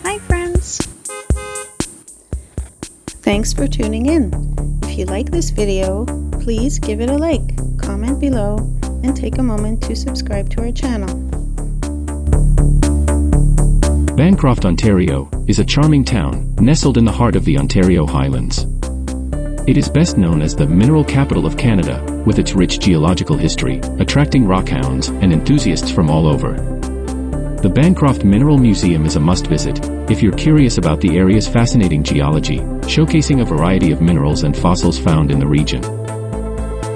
Hi friends! Thanks for tuning in. If you like this video, please give it a like, comment below, and take a moment to subscribe to our channel. Bancroft, Ontario, is a charming town, nestled in the heart of the Ontario Highlands. It is best known as the mineral capital of Canada, with its rich geological history, attracting rockhounds and enthusiasts from all over. The Bancroft Mineral Museum is a must-visit, if you're curious about the area's fascinating geology, showcasing a variety of minerals and fossils found in the region.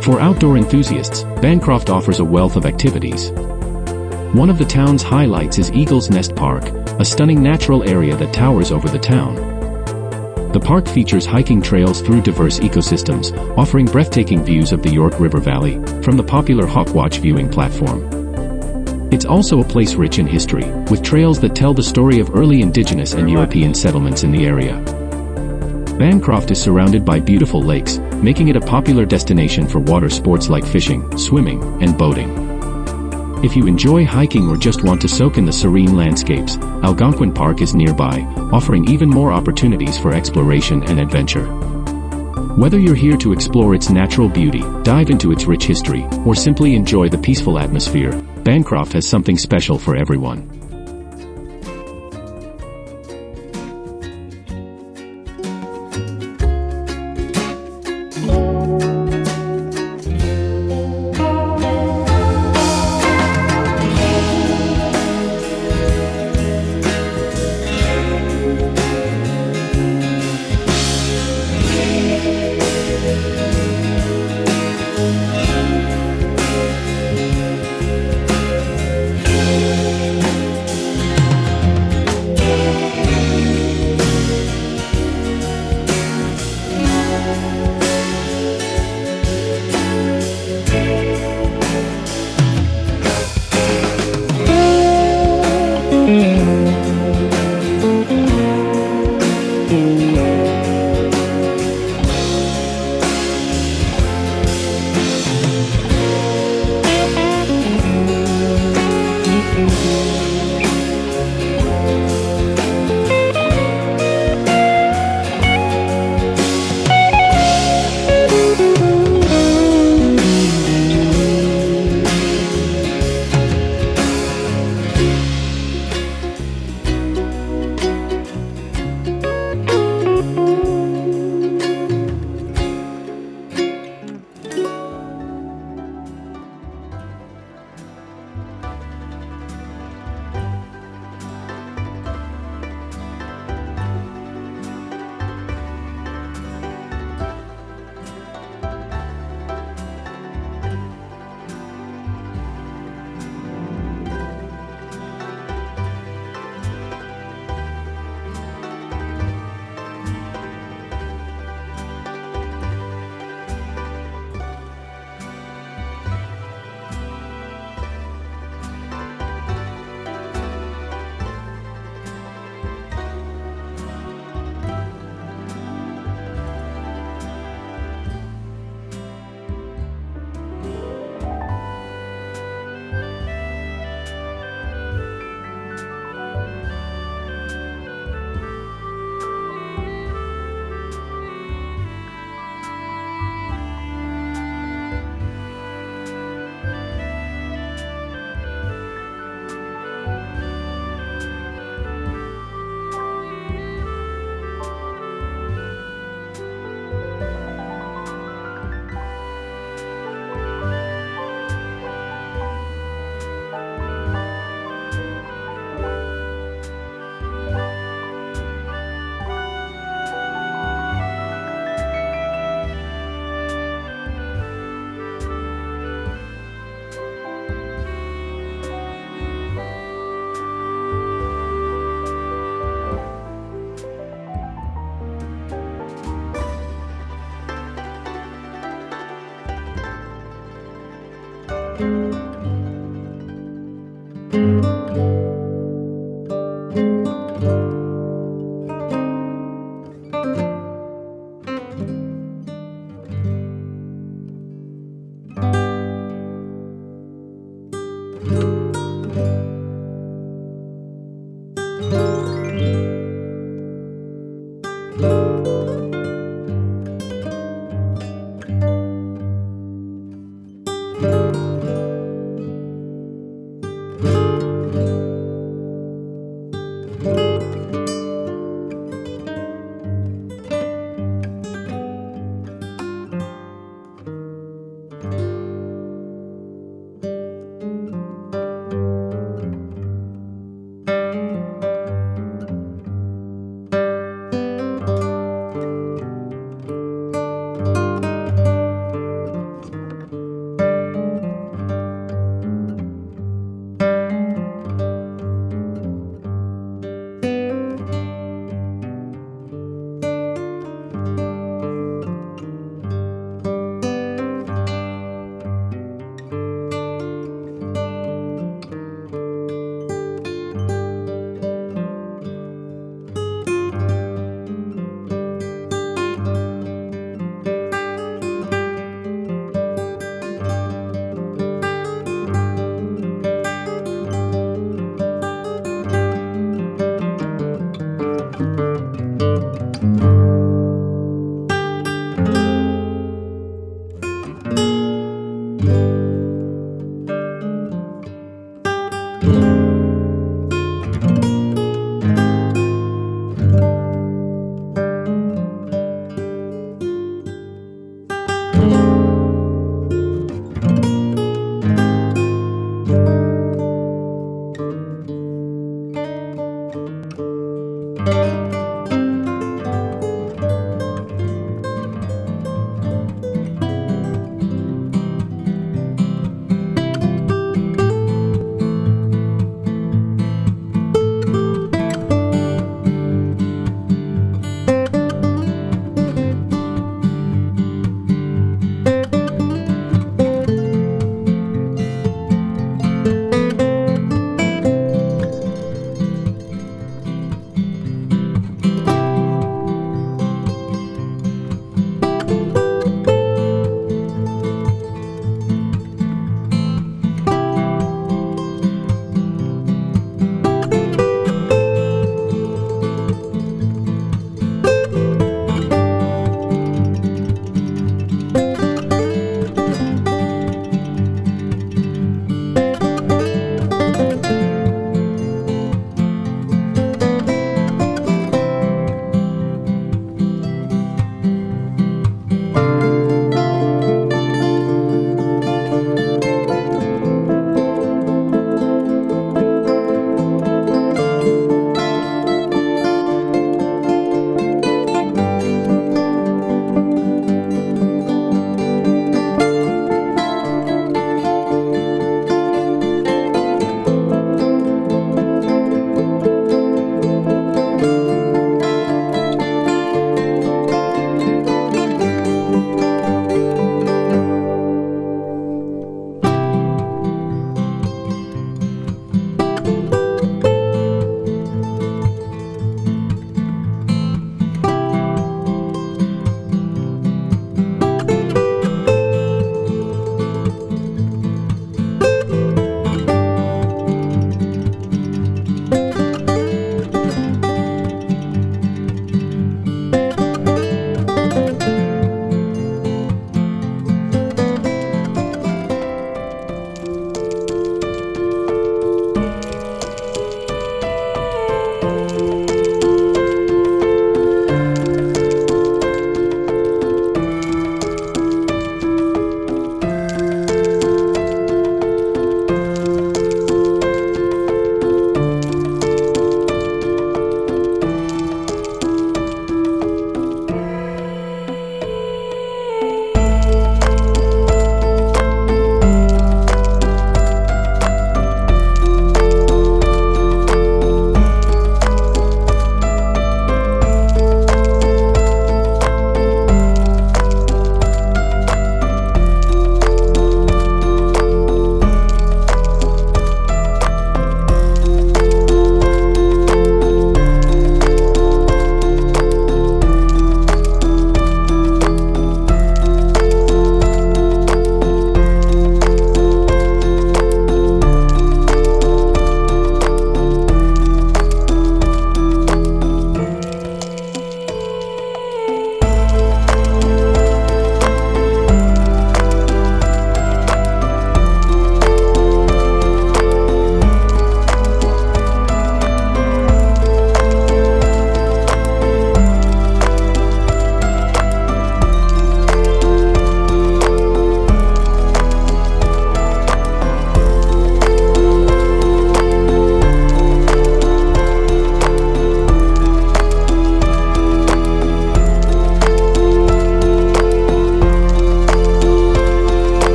For outdoor enthusiasts, Bancroft offers a wealth of activities. One of the town's highlights is Eagle's Nest Park, a stunning natural area that towers over the town. The park features hiking trails through diverse ecosystems, offering breathtaking views of the York River Valley, from the popular Hawkwatch viewing platform. It's also a place rich in history, with trails that tell the story of early Indigenous and European settlements in the area. Bancroft is surrounded by beautiful lakes, making it a popular destination for water sports like fishing, swimming, and boating. If you enjoy hiking or just want to soak in the serene landscapes, Algonquin Park is nearby, offering even more opportunities for exploration and adventure. Whether you're here to explore its natural beauty, dive into its rich history, or simply enjoy the peaceful atmosphere, Bancroft has something special for everyone.